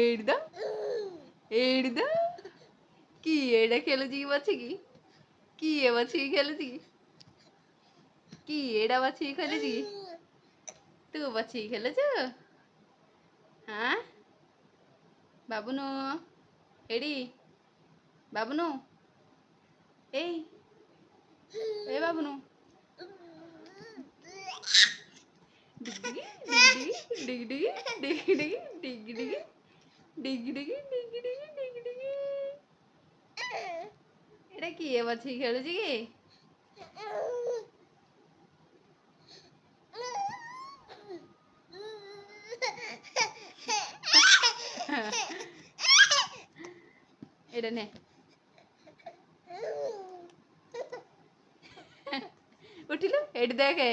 ଏଇଠି ତ ଏଇଠି ତ କିଏ ଏଇଟା ଖେଳୁଛି କି ବସିକି? କିଏ ବସିକି ଖେଳୁଛି କି? କିଏ ଏଇଟା ବସିକି ଖେଳୁଛି କି? ତୁ ବସିକି ଖେଳୁଛୁ? ହାଁ ବାବୁନୁ ଏଇଠି ବାବୁନୁ ଏଇ ଏ ବାବୁନୁ डिगी डिगी डिगी डिगी डिगी डिगी डिगी डिगी डिगी डिगी डिगी एटा किए बछि खेलुछि की एटा ने उठिलो एट देखे